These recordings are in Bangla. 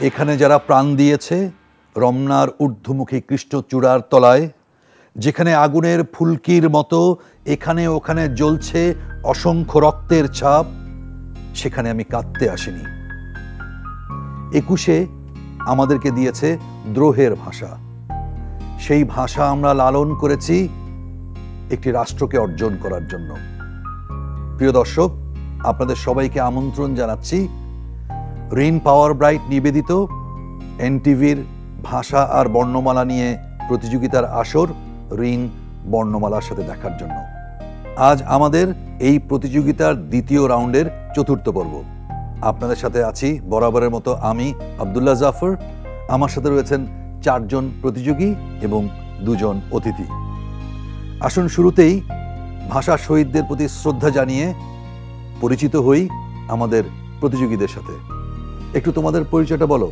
এখানে যারা প্রাণ দিয়েছে রমনার ঊর্ধ্বমুখী কৃষ্ণচূড়ার তলায়, যেখানে আগুনের ফুলকির মতো এখানে ওখানে জ্বলছে অসংখ্য রক্তের ছাপ, সেখানে আমি কাঁদতে আসিনি। 21 আমাদেরকে দিয়েছে দ্রোহের ভাষা। সেই ভাষা আমরা লালন করেছি একটি রাষ্ট্রকে অর্জন করার জন্য। প্রিয় দর্শক, আপনাদের সবাইকে আমন্ত্রণ জানাচ্ছি রিন পাওয়ার ব্রাইট নিবেদিত এনটিভির ভাষা আর বর্ণমালা নিয়ে প্রতিযোগিতার আসর রিন বর্ণমালার সাথে দেখার জন্য। আজ আমাদের এই প্রতিযোগিতার দ্বিতীয় রাউন্ডের চতুর্থ পর্ব। আপনাদের সাথে আছি বরাবরের মতো আমি আব্দুল্লাহ জাফর। আমার সাথে রয়েছেন 4 জন প্রতিযোগী এবং 2 জন অতিথি। আসুন শুরুতেই ভাষা শহীদদের প্রতি শ্রদ্ধা জানিয়ে পরিচিত হই আমাদের প্রতিযোগীদের সাথে। একটু তোমাদের পরিচয়টা বলো।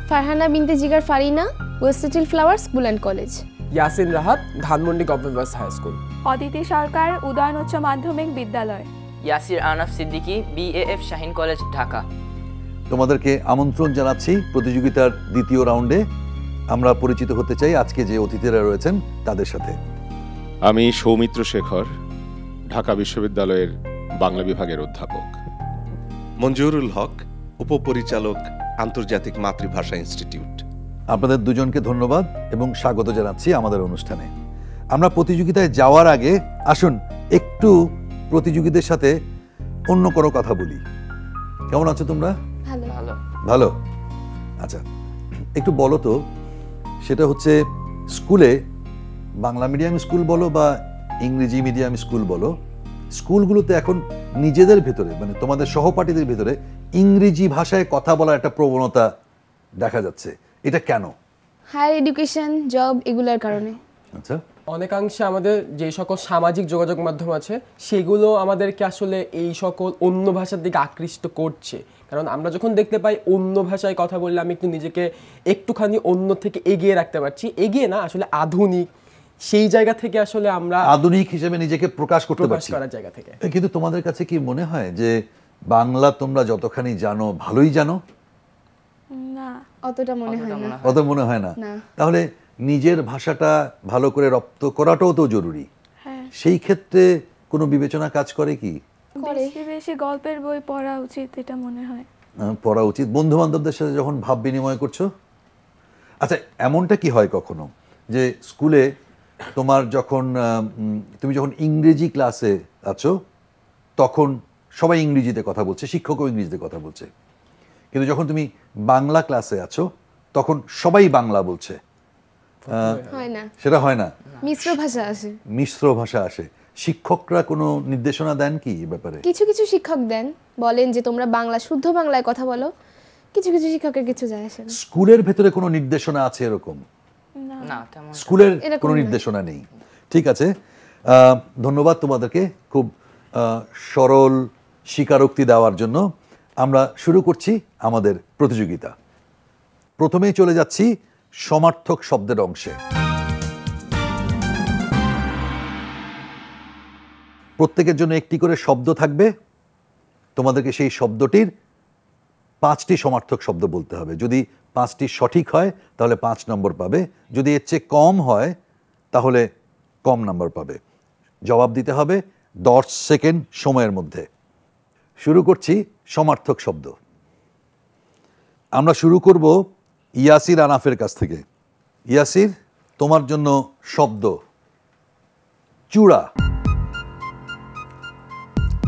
Farhana Binte Jigar Farina, west little flower school and college. Yasin Rahat, Dhanmondi government girls high school. Aditi Sarkar, Udayan উচ্চ মাধ্যমিক বিদ্যালয়। Yasir Anaf Siddiqui, BAF Shaheen college, Dhaka. তোমাদেরকে আমন্ত্রণ জানাচ্ছি প্রতিযোগিতার দ্বিতীয় রাউন্ডে। আমরা পরিচিত হতে চাই আজকে যে অতিথিরা রয়েছেন তাদের সাথে। আমি সৌমিত্র শেখর, ঢাকা বিশ্ববিদ্যালয়ের বাংলা বিভাগের অধ্যাপক। মঞ্জুরুল হক, উপপরিচালক, আন্তর্জাতিক মাতৃভাষা ইনস্টিটিউট। আপনাদের দুজনকে ধন্যবাদ এবং স্বাগত জানাচ্ছি আমাদের অনুষ্ঠানে। আমরা প্রতিযোগিতায় যাওয়ার আগে আসুন একটু প্রতিযোগীদের সাথে অন্য কোনো কথা বলি। কেমন আছো তোমরা? ভালো। ভালো। ভালো, আচ্ছা একটু বলো তো, সেটা হচ্ছে স্কুলে বাংলা মিডিয়াম স্কুল বলো বা ইংরেজি মিডিয়াম স্কুল বলো, স্কুলগুলোতে এখন নিজেদের ভেতরে মানে তোমাদের সহপাঠীদের ভেতরে ইংরেজি ভাষায় কথা বলার একটা প্রবণতা দেখা যাচ্ছে। এটা কেন? হায়ার এডুকেশন, জব, এগুলোর কারণে। আচ্ছা, অনেকাংশে আমাদের যে সকল সামাজিক যোগাযোগ মাধ্যম আছে সেগুলো আমাদেরকে আসলে এই সকল অন্য ভাষার দিকে আকৃষ্ট করছে। কারণ আমরা যখন দেখতে পাই অন্য ভাষায় কথা বললে আমি একটু নিজেকে একটুখানি অন্য থেকে এগিয়ে রাখতে পারছি, এগিয়ে না আসলে আধুনিক, সেই জায়গা থেকে আসলে আমরা আধুনিক হিসেবে নিজেকে প্রকাশ করতে পারছি করার জায়গা থেকে। কিন্তু তোমাদের কাছে কি মনে হয় যে বাংলা তোমরা যতখানি জানো ভালোই জানো? না, অতটা মনে হয় না। অত মনে হয় না? না। তাহলে নিজের ভাষাটা ভালো করে রপ্ত করাটাও তো জরুরি। সেই ক্ষেত্রে কোনো বিবেচনা কাজ করে কি? বেশি বেশি গল্পের বই পড়া উচিত, এটা মনে হয়। পড়া উচিত। বন্ধু বান্ধবদের সাথে যখন ভাব বিনিময় করছো, আচ্ছা এমনটা কি হয় কখনো যে স্কুলে তোমার যখন তুমি যখন ইংরেজি ক্লাসে আছো তখন সবাই ইংরেজিতে কথা বলছে, শিক্ষকও ইংরেজিতে কথা বলছে, কিন্তু যখন তুমি বাংলা ক্লাসে আছো তখন সবাই বাংলা বলছে? হয় না, সেটা হয় না, মিশ্র ভাষা আসে। মিশ্র ভাষা আসে। শিক্ষকরা কোনো নির্দেশনা দেন কি এই ব্যাপারে? কিছু কিছু শিক্ষক দেন, বলেন যে তোমরা বাংলা শুদ্ধ বাংলায় কথা বলো। কিছু কিছু শিক্ষকের কিছু যায় আসে না। স্কুলের ভেতরে কোনো নির্দেশনা আছে এরকম? না, তেমন স্কুলের এরকম কোনো না। নির্দেশনা নেই। ঠিক আছে, ধন্যবাদ তোমাদেরকে খুব সরল স্বীকারোক্তি দেওয়ার জন্য। আমরা শুরু করছি আমাদের প্রতিযোগিতা। প্রথমেই চলে যাচ্ছি সমার্থক শব্দের অংশে। প্রত্যেকের জন্য একটি করে শব্দ থাকবে। তোমাদেরকে সেই শব্দটির 5টি সমার্থক শব্দ বলতে হবে। যদি 5টি সঠিক হয় তাহলে 5 নম্বর পাবে, যদি এর চেয়ে কম হয় তাহলে কম নাম্বার পাবে। জবাব দিতে হবে 10 সেকেন্ড সময়ের মধ্যে। শুরু করছি সমার্থক শব্দ। আমরা শুরু করব ইয়াসির আনাফের কাছ থেকে। ইয়াসির, তোমার জন্য শব্দ চূড়া।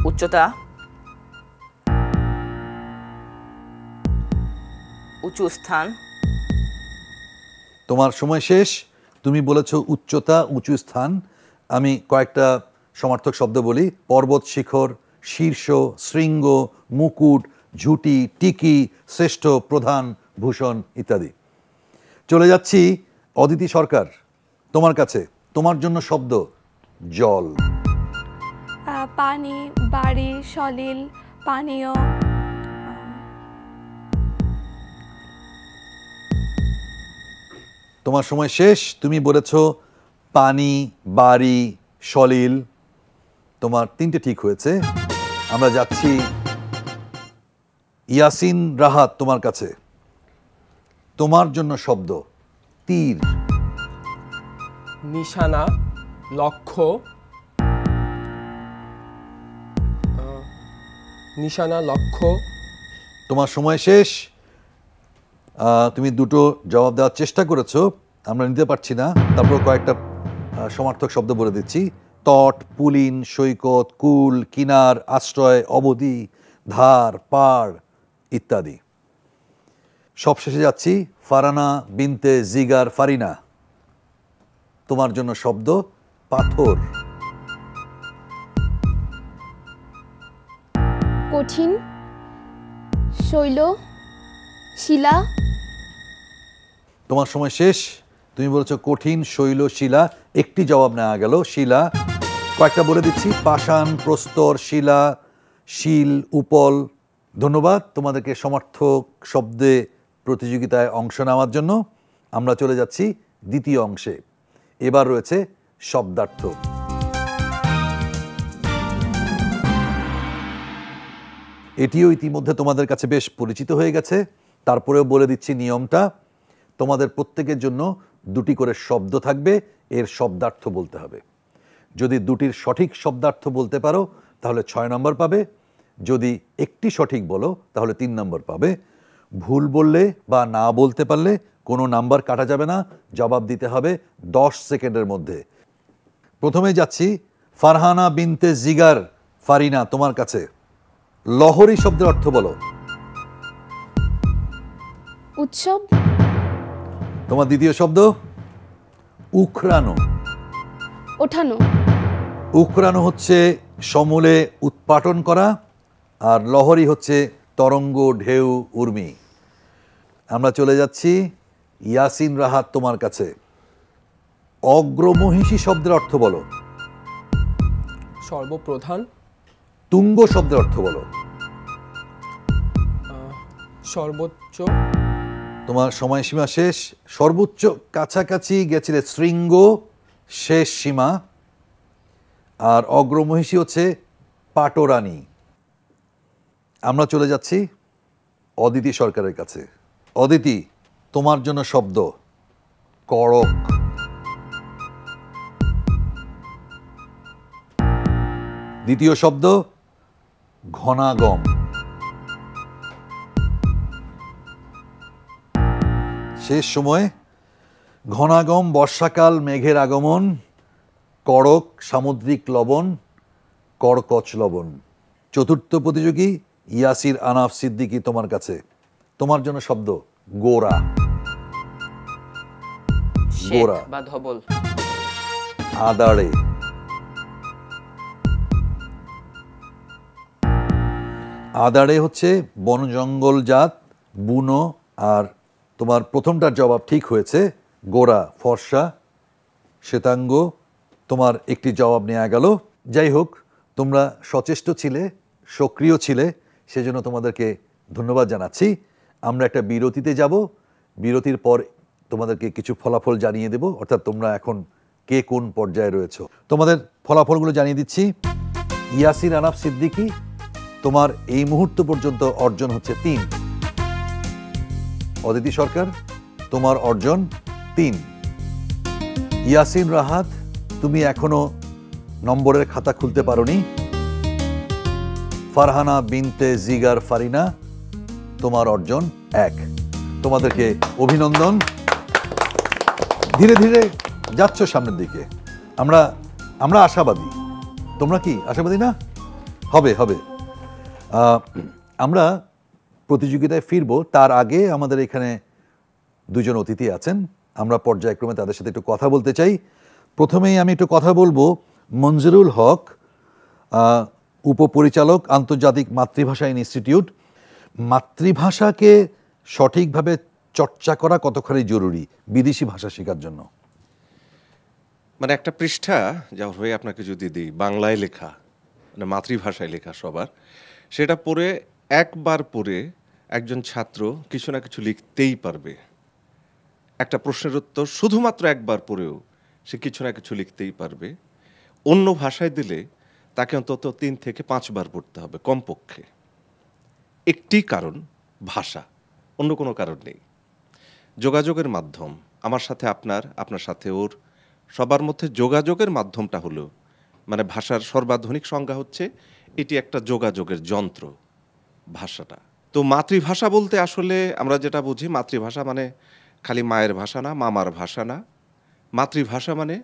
উচ্চতা, উঁচু স্থান। তোমার সময় শেষ। তুমি বলেছো উচ্চতা, উঁচু স্থান। আমি কয়েকটা সমার্থক শব্দ বলি: পর্বত শিখর, শীর্ষ, শৃঙ্গ, মুকুট, ঝুটি, টিকি, শ্রেষ্ঠ, প্রধান, ভূষণ ইত্যাদি। চলে যাচ্ছি অদিতি সরকার, তোমার কাছে। তোমার জন্য শব্দ জল। পানি, বাড়ি, সলিল, পানীয়। তোমার সময় শেষ। তুমি বলেছো পানি, বাড়ি, সলিল। তোমার 3টে ঠিক হয়েছে। আমরা যাচ্ছি ইয়াসিন রাহাত, তোমার কাছে। তোমার জন্য শব্দ তীর। নিশানা, লক্ষ্য, নিশানা, লক্ষ্য। তোমার সময় শেষ। তুমি দুটো জবাব দেওয়ার চেষ্টা করেছো, আমরা নিতে পারছি না, তারপর কয়েকটা সমার্থক শব্দ বলে দিচ্ছি। তট, পুলিন, সৈকত, কুল, কিনার, আশ্রয়, অবধি, ধার, পাড় ইত্যাদি। সবশেষে যাচ্ছি ফারানা বিনতে জিগার ফারিনা। তোমার জন্য শব্দ পাথর। কঠিন, শৈল, শিলা। তোমার সময় শেষ। তুমি বলেছো কঠিন, শৈল, শিলা। একটি জবাব নেওয়া গেল, শিলা। কয়েকটা বলে দিচ্ছি, পাষাণ, প্রস্তর, শিলা, শিল, উপল। ধন্যবাদ তোমাদেরকে সমার্থক শব্দে প্রতিযোগিতায় অংশ নেওয়ার জন্য। আমরা চলে যাচ্ছি দ্বিতীয় অংশে। এবার রয়েছে শব্দার্থ। এটিও ইতিমধ্যে তোমাদের কাছে বেশ পরিচিত হয়ে গেছে, তারপরেও বলে দিচ্ছি নিয়মটা। তোমাদের প্রত্যেকের জন্য দুটি করে শব্দ থাকবে, এর শব্দার্থ বলতে হবে। যদি দুটির সঠিক শব্দার্থ বলতে পারো তাহলে 6 নম্বর পাবে, যদি একটি সঠিক বলো তাহলে 3 নম্বর পাবে। ভুল বললে বা না বলতে পারলে কোনো নাম্বার কাটা যাবে না, জবাব দিতে হবে 10 সেকেন্ডের মধ্যে। প্রথমে যাচ্ছি ফারহানা বিনতে জিগার ফারিনা, তোমার কাছে। লহরী শব্দের অর্থ বলো। উৎসব। তোমার দ্বিতীয় শব্দ উখরানো। ওঠানো। উখরানো হচ্ছে সমূলে উৎপাটন করা, আর লহরী হচ্ছে তরঙ্গ, ঢেউ, উর্মি। আমরা চলে যাচ্ছি ইয়াসিন রাহাত, তোমার কাছে। অগ্রমহিষী শব্দের অর্থ বলো। সর্বপ্রধান। তুঙ্গ শব্দের অর্থ বলো। সর্বোচ্চ। তোমার সময়সীমা শেষ। সর্বোচ্চ কাছাকাছি গেছিলে, শৃঙ্গ শেষ সীমা। আর অগ্রমহিষী হচ্ছে পাটরানী। আমরা চলে যাচ্ছি অদিতি সরকারের কাছে। অদিতি, তোমার জন্য শব্দ করক। দ্বিতীয় শব্দ ঘনাগম। শেষ সময় ঘনাগম, বর্ষাকাল, মেঘের আগমন, করক, সামুদ্রিক লবণ, কড়কচ লবণ। চতুর্থ প্রতিযোগী ইয়াসির আনাফ সিদ্দিকী, তোমার কাছে। তোমার জন্য শব্দ গোরা। শেখ গোরা। বা ধবল। আদাড়ে। আদাড়ে হচ্ছে বন জঙ্গল জাত, বুনো। আর তোমার প্রথমটার জবাব ঠিক হয়েছে, গোরা ফর্সা শ্বেতাঙ্গ। তোমার একটি জবাব নেওয়া গেল। যাই হোক, তোমরা সচেষ্ট ছিলে, সক্রিয় ছিলে, সেজন্য তোমাদেরকে ধন্যবাদ জানাচ্ছি। আমরা একটা বিরতিতে যাব। বিরতির পর তোমাদেরকে কিছু ফলাফল জানিয়ে দেব, অর্থাৎ তোমরা এখন কে কোন পর্যায়ে রয়েছো। তোমাদের ফলাফলগুলো জানিয়ে দিচ্ছি। ইয়াসির আনাফ সিদ্দিকী, তোমার এই মুহূর্ত পর্যন্ত অর্জন হচ্ছে 3। অদিতি সরকার, তোমার অর্জন 3। ইয়াসিন রাহাত, তুমি এখনো নম্বরের খাতা খুলতে পারোনি। ফারহানা বিনতে জিগার ফারিনা, তোমার অর্জন 1। তোমাদেরকে অভিনন্দন। ধীরে ধীরে যাচ্ছ সামনের দিকে। আমরা আশাবাদী। তোমরা কি আশাবাদী না? হবে হবে। আমরা প্রতিযোগিতায় ফিরবো, তার আগে আমাদের এখানে 2 জন অতিথি আছেন। আমরা পর্যায়ক্রমে তাদের সাথে একটু কথা বলতে চাই। প্রথমেই আমি একটু কথা বলবো মঞ্জুরুল হক, উপপরিচালক, আন্তর্জাতিক মাতৃভাষা ইনস্টিটিউট। মাতৃভাষাকে সঠিকভাবে চর্চা করা কতখানি জরুরি বিদেশি ভাষা শেখার জন্য? মানে একটা পৃষ্ঠা যা হয়ে আপনাকে যদি দিই, বাংলায় লেখা, মানে মাতৃভাষায় লেখা সবার, সেটা পড়ে একবার পড়ে একজন ছাত্র কিছু না কিছু লিখতেই পারবে। একটা প্রশ্নের উত্তর শুধুমাত্র একবার পড়েও সে কিছু না কিছু লিখতেই পারবে। অন্য ভাষায় দিলে তাকে অন্তত 3 থেকে 5 বার পড়তে হবে কমপক্ষে। একটি কারণ ভাষা, অন্য কোনো কারণ নেই। যোগাযোগের মাধ্যম। আমার সাথে আপনার, আপনার সাথে ওর, সবার মধ্যে যোগাযোগের মাধ্যমটা হলো, মানে ভাষার সর্বাধুনিক সংজ্ঞা হচ্ছে এটি একটা যোগাযোগের যন্ত্র ভাষাটা। তো মাতৃভাষা বলতে আসলে আমরা যেটা বুঝি, মাতৃভাষা মানে খালি মায়ের ভাষা না, মামার ভাষা না। মাতৃভাষা মানে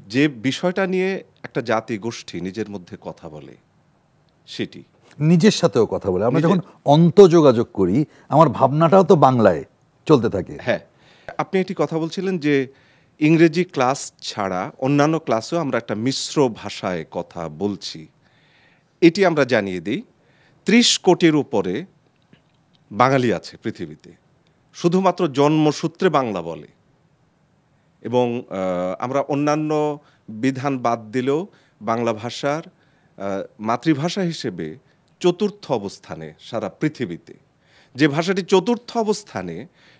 যে বিষয়টা নিয়ে একটা জাতি গোষ্ঠী নিজের মধ্যে কথা বলে সেটি। নিজের সাথেও কথা বলে, আমরা নিজের- যখন অন্তযোগাযোগ করি আমার ভাবনাটাও তো বাংলায় চলতে থাকে। হ্যাঁ, আপনি এটি কথা বলছিলেন যে ইংরেজি ক্লাস ছাড়া অন্যান্য ক্লাসেও আমরা একটা মিশ্র ভাষায় কথা বলছি। এটি আমরা জানিয়ে দিই, 30 কোটির উপরে বাঙালি আছে পৃথিবীতে, শুধুমাত্র জন্মসূত্রে বাংলা বলে। এবং আমরা অন্যান্য বিধান বাদ দিলেও বাংলা ভাষার মাতৃভাষা হিসেবে চতুর্থ অবস্থানে সারা পৃথিবীতে। যে ভাষাটি চতুর্থ অবস্থানে,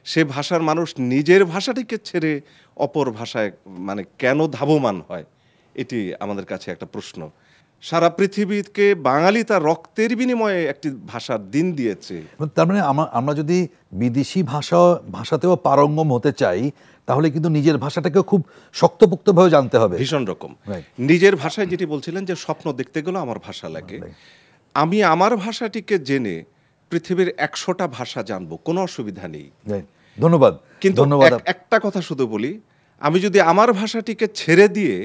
সে ভাষার মানুষ নিজের ভাষাটিকে ছেড়ে অপর ভাষায় মানে কেন ধাবমান হয়, এটি আমাদের কাছে একটা প্রশ্ন। সারা পৃথিবীকে বাঙালি তার রক্তের বিনিময়ে একটি ভাষার দিন দিয়েছে। তার মানে আমরা যদি বিদেশি ভাষাতেও পারঙ্গম হতে চাই তাহলে কিন্তু নিজের ভাষাটাকেও খুব শক্তপোক্তভাবে জানতে হবে। ভীষণ রকম Right. নিজের ভাষায় যেটি বলছিলেন যে স্বপ্ন দেখতে গেলেও আমার ভাষা লাগে। আমি আমার ভাষাটিকে জেনে পৃথিবীর 100টা ভাষা জানবো, কোনো অসুবিধা নেই। Right. ধন্যবাদ। কিন্তু ধন্যবাদ। একটা কথা শুধু বলি, আমি যদি আমার ভাষাটিকে ছেড়ে দিয়ে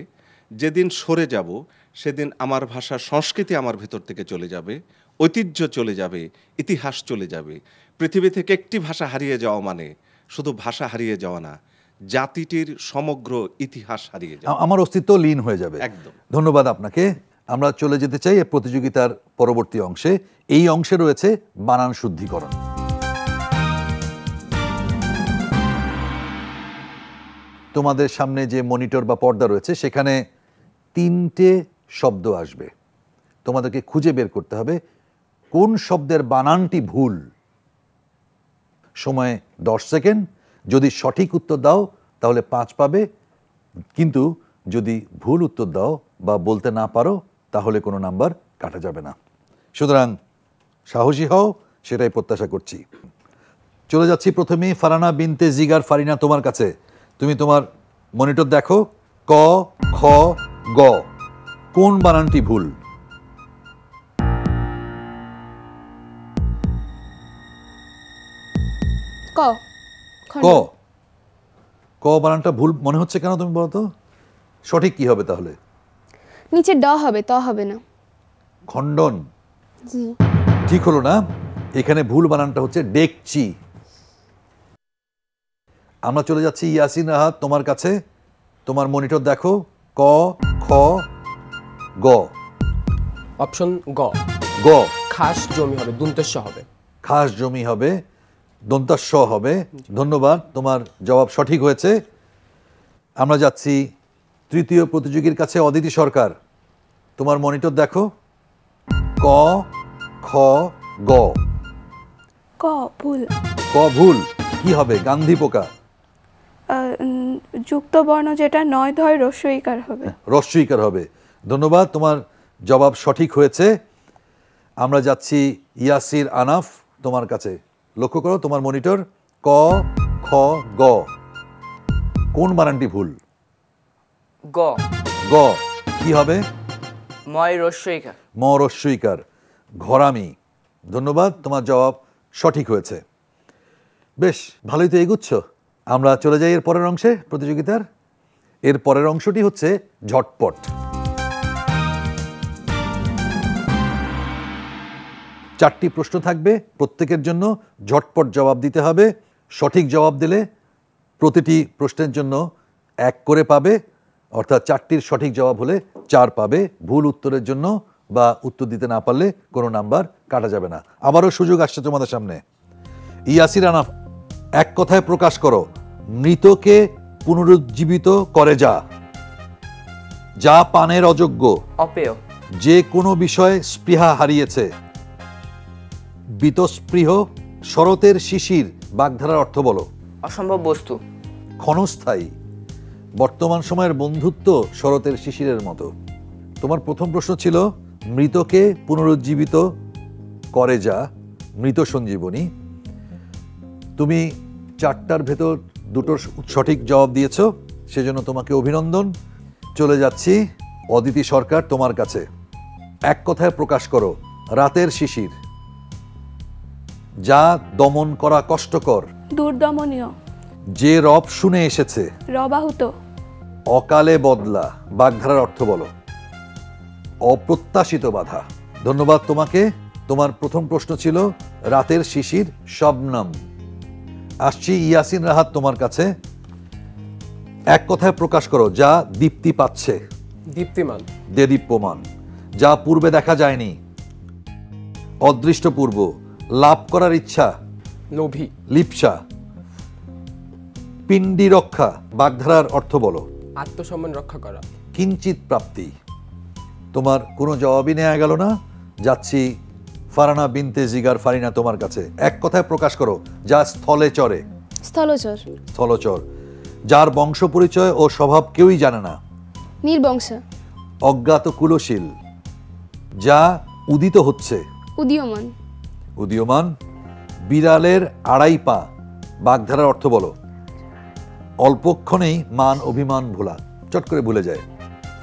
যেদিন সরে যাব, সেদিন আমার ভাষার সংস্কৃতি আমার ভেতর থেকে চলে যাবে, ঐতিহ্য চলে যাবে, ইতিহাস চলে যাবে। পৃথিবী থেকে একটি ভাষা হারিয়ে যাওয়া মানে শুধু ভাষা হারিয়ে যাওয়া না, জাতিটির সমগ্র ইতিহাস হারিয়ে যাওয়া। আমার অস্তিত্ব লীন হয়ে যাবে। একদম। ধন্যবাদ আপনাকে। আমরা চলে যেতে চাই এই প্রতিযোগিতার পরবর্তী অংশে। এই অংশে রয়েছে বানান শুদ্ধিকরণ। তোমাদের সামনে যে মনিটর বা পর্দা রয়েছে সেখানে 3টে শব্দ আসবে, তোমাদেরকে খুঁজে বের করতে হবে কোন শব্দের বানানটি ভুল। সময় 10 সেকেন্ড। যদি সঠিক উত্তর দাও তাহলে 5 পাবে, কিন্তু যদি ভুল উত্তর দাও বা বলতে না পারো তাহলে কোনো নাম্বার কাটা যাবে না। সুতরাং সাহসী হও, সেটাই প্রত্যাশা করছি। চলে যাচ্ছি প্রথমেই ফারানা বিনতে জিগার ফারিনা, তোমার কাছে। তুমি তোমার মনিটর দেখো, ক খ গ কোন বানানটি ভুল? ক ক খণ্ডন। ক বানানটা ভুল মনে হচ্ছে কেন, তুমি বলো তো? সঠিক কি হবে তাহলে? নিচে ড হবে, ত হবে না। খণ্ডন জি। ঠিক হলো না, এখানে ভুল বানানটা হচ্ছে ডেকচি। আমরা চলে যাচ্ছি ইয়াসিন রাহাত, তোমার কাছে। তোমার মনিটর দেখো, ক খ গ। অপশন গ, গ খাস জমি হবে, দন্তেশ্ব হবে। খাস জমি হবে, দন্তাস্ব হবে। ধন্যবাদ, তোমার জবাব সঠিক হয়েছে। আমরা যাচ্ছি তৃতীয় প্রতিযোগীর কাছে, অদিতি সরকার। তোমার মনিটর দেখো, ক খ গ। ক ভুল। ক ভুল, কি হবে? গান্ধী পোকা। যুক্ত বর্ণ যেটা নয় ধয় রস্বইকার হবে। রস্বইকার হবে। ধন্যবাদ, তোমার জবাব সঠিক হয়েছে। আমরা যাচ্ছি ইয়াসির আনাফ, তোমার কাছে। লক্ষ্য করো তোমার মনিটর, ক খ গ কোন বানানটি ভুল? গ, গ কি হবে? ময় রস্যইকার। ম রস্বইকার, ঘরামি। ধন্যবাদ, তোমার জবাব সঠিক হয়েছে। বেশ ভালোই তো এগুচ্ছ। আমরা চলে যাই এর পরের অংশে প্রতিযোগিতার। এর পরের অংশটি হচ্ছে ঝটপট। 4টি প্রশ্ন থাকবে, প্রত্যেকের জন্য ঝটপট জবাব দিতে হবে। সঠিক জবাব দিলে প্রতিটি প্রশ্নের জন্য 1 করে পাবে, অর্থাৎ 4টির সঠিক জবাব হলে 4 পাবে। ভুল উত্তরের জন্য বা উত্তর দিতে না পারলে কোনো নাম্বার কাটা যাবে না। আবারও সুযোগ আসছে তোমাদের সামনে। ইয়াসির আনাফ, এক কথায় প্রকাশ করো, মৃতকে পুনরুজ্জীবিত করে যা। যা পানের অযোগ্য। অপেয়। যে কোনো বিষয়ে স্পৃহা হারিয়েছে। বীতস্পৃহ। শরতের শিশির বাগধারার অর্থ বলো। অসম্ভব বস্তু। ক্ষণস্থায়ী। বর্তমান সময়ের বন্ধুত্ব শরতের শিশিরের মতো। তোমার প্রথম প্রশ্ন ছিল মৃতকে পুনরুজ্জীবিত করে যা, মৃত সঞ্জীবনী। তুমি 4টার ভেতর 2টোর সঠিক জবাব দিয়েছো, সেজন্য তোমাকে অভিনন্দন। চলে যাচ্ছি অদিতি সরকার তোমার কাছে। এক কথায় প্রকাশ করো রাতের শিশির। যা দমন করা কষ্টকর, দুর্দমনীয়, যে রব শুনে এসেছে, রবাহুত, অকালে বদলা। বাগধারার অর্থ বলো। অপ্রত্যাশিত বাধা। ধন্যবাদ তোমাকে। তোমার প্রথম প্রশ্ন ছিল রাতের শিশির শবনম। আসছি ইয়াসিন রাহাত তোমার কাছে। এক কথায় প্রকাশ করো যা দীপ্তি পাচ্ছে, দীপ্তিমান, দেদীপ্যমান। যা পূর্বে দেখা যায়নি, অদৃষ্টপূর্ব। লাভ করার ইচ্ছা, লোভী, লিপ্সা। পিণ্ডি রক্ষা। বাগধারার অর্থ বলো। আত্মসম্মান রক্ষা করা। কিঞ্চিত প্রাপ্তি। তোমার কোনো জবাবই নেওয়া গেল না। যাচ্ছি ফারানা বিনতে জিগার ফারিনা তোমার কাছে। এক কথায় প্রকাশ করো যা স্থলে চরে, স্থলচর, স্থলচর। যার বংশ পরিচয় ও স্বভাব কেউই জানে না, নির্বংশ, অজ্ঞাত কুলশীল। যা উদিত হচ্ছে, উদীয়মান, উদীয়মান। বিড়ালের আড়াই পা। বাগধারার অর্থ বলো। অল্পক্ষণেই মান অভিমান ভোলা, চট করে ভুলে যায়।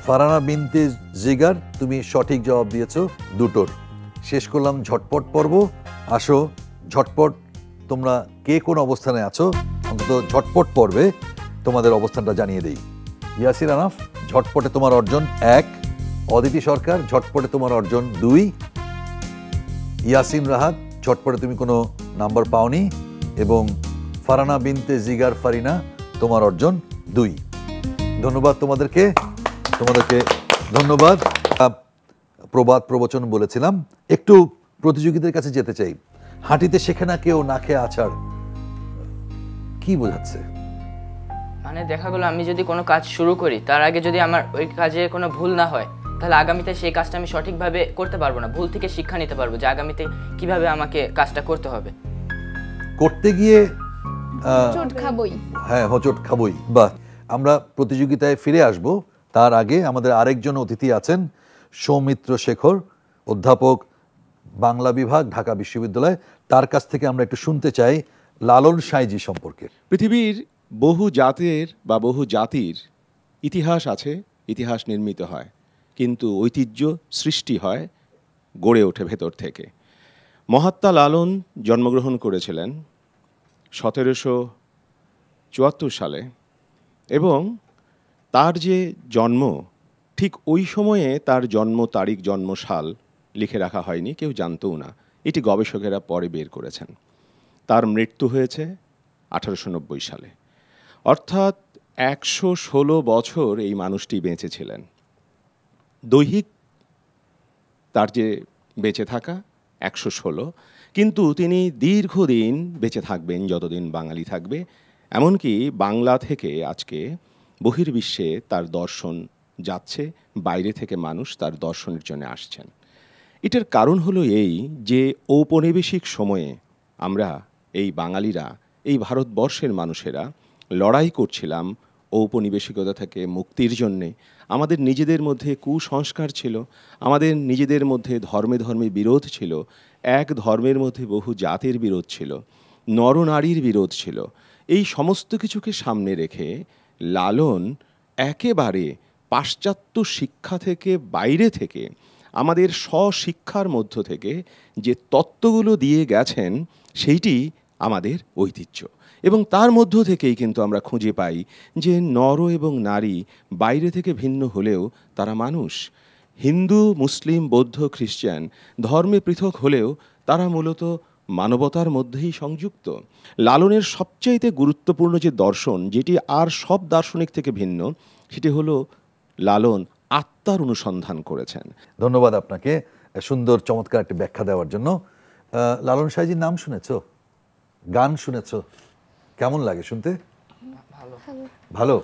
ফারানা বিনতে জিগার তুমি সঠিক জবাব দিয়েছো 2টোর। শেষ করলাম ঝটপট পর্ব। আসো ঝটপট তোমরা কে কোন অবস্থানে আছো অন্তত ঝটপট পর্বে তোমাদের অবস্থানটা জানিয়ে দেই। ইয়াসির আনাফ, ঝটপটে তোমার অর্জন 1। অদিতি সরকার, ঝটপটে তোমার অর্জন 2। ইয়াসিন রাহাত, ঝটপটে তুমি কোনো নাম্বার পাওনি। এবং ফারানা বিনতে জিগার ফারিনা, তোমার অর্জন 2। ধন্যবাদ তোমাদেরকে ধন্যবাদ। প্রবাদ প্রবচন বলেছিলাম, একটু প্রতিযোগীদের কাছে যেতে চাই। হাঁটিতে শেখে না কেউ, না খেয়ে আছাড়। কি বোঝাচ্ছে? মানে দেখা গেলো আমি যদি কোনো কাজ শুরু করি তার আগে যদি আমার ওই কাজে কোনো ভুল না হয় তাহলে আগামীতে সেই কাজটা আমি সঠিকভাবে করতে পারবো না। ভুল থেকে শিক্ষা নিতে পারবো যে আগামীতে কিভাবে আমাকে কাজটা করতে হবে। করতে গিয়ে চোট খাবই। হ্যাঁ, হোঁচট খাবই। বাহ, আমরা প্রতিযোগিতায় ফিরে আসব। তার আগে আমাদের আরেকজন অতিথি আছেন, সৌমিত্র শেখর, অধ্যাপক, বাংলা বিভাগ, ঢাকা বিশ্ববিদ্যালয়। তার কাছ থেকে আমরা একটু শুনতে চাই লালন সাঁইজি সম্পর্কে। পৃথিবীর বহু জাতের বা বহু জাতির ইতিহাস আছে, ইতিহাস নির্মিত হয়, কিন্তু ঐতিহ্য সৃষ্টি হয়, গড়ে ওঠে ভেতর থেকে। মহাত্মা লালন জন্মগ্রহণ করেছিলেন 1774 সালে, এবং তার যে জন্ম, ঠিক ওই সময়ে তার জন্ম তারিখ, জন্ম সাল লিখে রাখা হয়নি, কেউ জানতও না। এটি গবেষকেরা পরে বের করেছেন। তার মৃত্যু হয়েছে 1890 সালে, অর্থাৎ 116 বছর এই মানুষটি বেঁচে ছিলেন। দৈহিক তার যে বেঁচে থাকা 116, কিন্তু তিনি দীর্ঘদিন বেঁচে থাকবেন, যতদিন বাঙালি থাকবে। এমনকি বাংলা থেকে আজকে বহির্বিশ্বে তার দর্শন যাচ্ছে, বাইরে থেকে মানুষ তার দর্শনের জন্য আসছেন। এটার কারণ হলো এই যে ঔপনিবেশিক সময়ে আমরা এই বাঙালিরা, এই ভারতবর্ষের মানুষেরা লড়াই করছিলাম ঔপনিবেশিকতা থেকে মুক্তির জন্যে। আমাদের নিজেদের মধ্যে কুসংস্কার ছিল, আমাদের নিজেদের মধ্যে ধর্মে ধর্মে বিরোধ ছিল, এক ধর্মের মধ্যে বহু জাতের বিরোধ ছিল, নরনারীর বিরোধ ছিল। এই সমস্ত কিছুকে সামনে রেখে লালন একেবারে পাশ্চাত্য শিক্ষা থেকে, বাইরে থেকে, আমাদের স্বশিক্ষার মধ্য থেকে যে তত্ত্বগুলো দিয়ে গেছেন সেইটি আমাদের ঐতিহ্য। এবং তার মধ্য থেকেই কিন্তু আমরা খুঁজে পাই যে নর এবং নারী বাইরে থেকে ভিন্ন হলেও তারা মানুষ। হিন্দু, মুসলিম, বৌদ্ধ, খ্রিস্টান ধর্মে পৃথক হলেও তারা মূলত মানবতার মধ্যেই সংযুক্ত। লালনের সবচাইতে গুরুত্বপূর্ণ যে দর্শন, যেটি আর সব দার্শনিক থেকে ভিন্ন, সেটি হলো লালন আত্মার অনুসন্ধান করেছেন। ধন্যবাদ আপনাকে সুন্দর চমৎকার একটি ব্যাখ্যা দেওয়ার জন্য। লালন সাঁইজির নাম শুনেছো? গান শুনেছো? কেমন লাগে শুনতে? ভালো।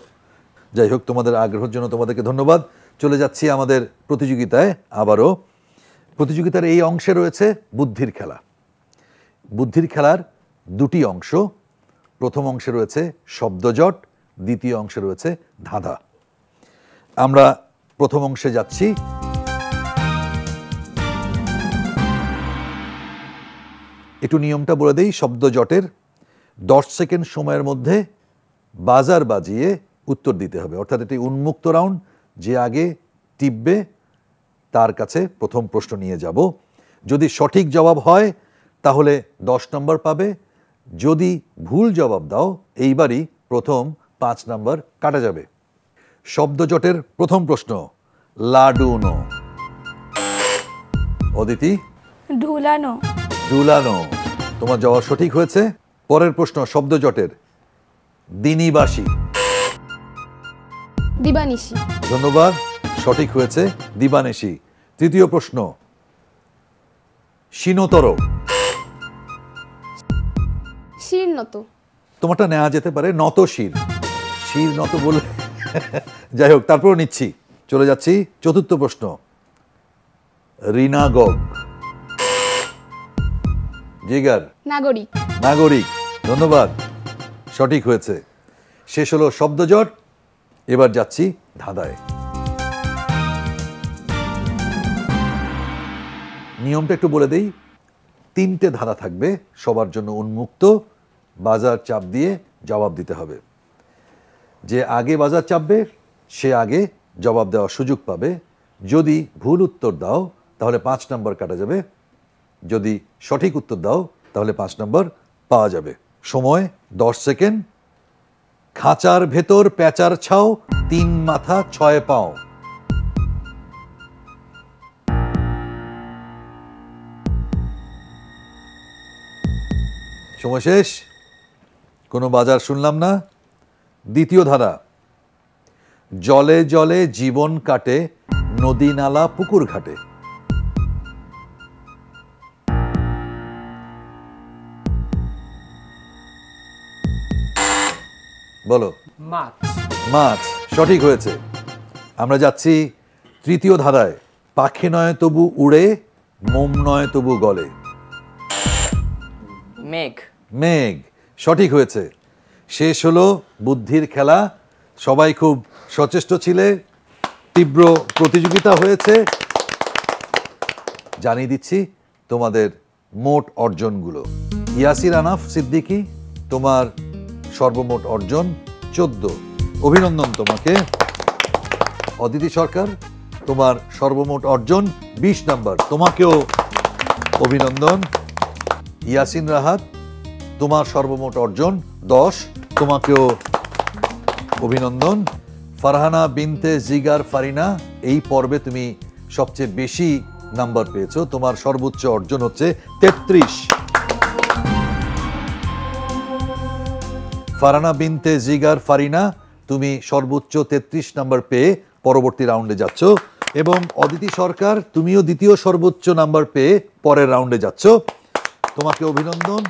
যাই হোক, তোমাদের আগ্রহের জন্য তোমাদেরকে ধন্যবাদ। চলে যাচ্ছি আমাদের প্রতিযোগিতায় আবারও। প্রতিযোগিতার এই অংশে রয়েছে বুদ্ধির খেলা। বুদ্ধির খেলার 2টি অংশ। প্রথম অংশে রয়েছে শব্দজট, দ্বিতীয় অংশে রয়েছে ধাঁধা। আমরা প্রথম অংশে যাচ্ছি। একটু নিয়মটা বলে দেই শব্দজটের। 10 সেকেন্ড সময়ের মধ্যে বাজার বাজিয়ে উত্তর দিতে হবে, অর্থাৎ এটি উন্মুক্ত রাউন্ড। যে আগে টিপবে তার কাছে প্রথম প্রশ্ন নিয়ে যাব। যদি সঠিক জবাব হয় তাহলে 10 নম্বর পাবে, যদি ভুল জবাব দাও এইবারই প্রথম 5 নম্বর কাটা যাবে। শব্দজটের প্রথম প্রশ্ন, লাডুনো। অদিতি? ঢুলানো। ঝুলানো। তোমার জবাব সঠিক হয়েছে। পরের প্রশ্ন শব্দজটের, দিনীবাসী। দিবানিশি। ধন্যবাদ, সঠিক হয়েছে, দিবানিশি। তৃতীয় প্রশ্ন, শীনতর। শীর্ণত। তোমারটা নেওয়া যেতে পারে নত শির, শির নত বলে যাই হোক, তারপর নিচ্ছি। চলে যাচ্ছি চতুর্থ প্রশ্ন, ঋণাগগ। জিগার? নাগরিক। নাগরিক। ধন্যবাদ, সঠিক হয়েছে। শেষ হলো শব্দজট। এবার যাচ্ছি ধাঁধায়। নিয়মটা একটু বলে দেই। 3টে ধাঁধা থাকবে, সবার জন্য উন্মুক্ত। বাজার চাপ দিয়ে জবাব দিতে হবে। যে আগে বাজার চাপবে সে আগে জবাব দেওয়ার সুযোগ পাবে। যদি ভুল উত্তর দাও তাহলে 5 নম্বর কাটা যাবে, যদি সঠিক উত্তর দাও তাহলে 5 নম্বর পাওয়া যাবে। সময় 10 সেকেন্ড। খাঁচার ভেতর প্যাঁচার ছাও, 3 মাথা 6 পাও। সময় শেষ, কোনো বাজার শুনলাম না। দ্বিতীয় ধারা, জলে জলে জীবন কাটে, নদী নালা পুকুর ঘাটে। বলো। মাছ। মাছ, সঠিক হয়েছে। আমরা যাচ্ছি তৃতীয় ধারায়, পাখি নয় তবু উড়ে, মোম নয় তবু গলে। মেঘ। মেঘ, সঠিক হয়েছে। শেষ হলো বুদ্ধির খেলা। সবাই খুব সচেষ্ট ছিলে, তীব্র প্রতিযোগিতা হয়েছে। জানিয়ে দিচ্ছি তোমাদের মোট অর্জনগুলো। ইয়াসির আনাফ সিদ্দিকী, তোমার সর্বমোট অর্জন 14। অভিনন্দন তোমাকে। অদিতি সরকার, তোমার সর্বমোট অর্জন 20 নম্বর, তোমাকেও অভিনন্দন। ইয়াসিন রাহাত, তোমার সর্বমোট অর্জন 10, তোমাকেও অভিনন্দন। ফারহানা বিনতে জিগার ফারিনা, এই পর্বে তুমি সবচেয়ে বেশি নাম্বার পেয়েছো, তোমার সর্বোচ্চ অর্জন হচ্ছে 33। ফারহানা বিনতে জিগার ফারিনা, তুমি সর্বোচ্চ 33 নাম্বার পেয়ে পরবর্তী রাউন্ডে যাচ্ছ। এবং অদিতি সরকার, তুমিও দ্বিতীয় সর্বোচ্চ নাম্বার পেয়ে পরের রাউন্ডে যাচ্ছ, তোমাকে অভিনন্দন।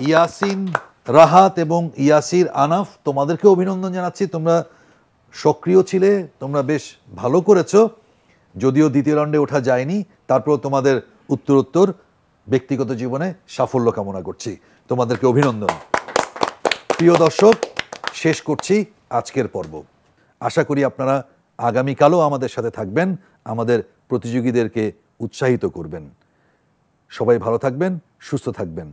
ইয়াসিন রাহাত এবং ইয়াসির আনাফ, তোমাদেরকে অভিনন্দন জানাচ্ছি। তোমরা সক্রিয় ছিলে, তোমরা বেশ ভালো করেছো। যদিও দ্বিতীয় রাউন্ডে ওঠা যায়নি, তারপর তোমাদের উত্তরোত্তর ব্যক্তিগত জীবনে সাফল্য কামনা করছি। তোমাদেরকে অভিনন্দন। প্রিয় দর্শক, শেষ করছি আজকের পর্ব। আশা করি আপনারা আগামীকালও আমাদের সাথে থাকবেন, আমাদের প্রতিযোগীদেরকে উৎসাহিত করবেন। সবাই ভালো থাকবেন, সুস্থ থাকবেন।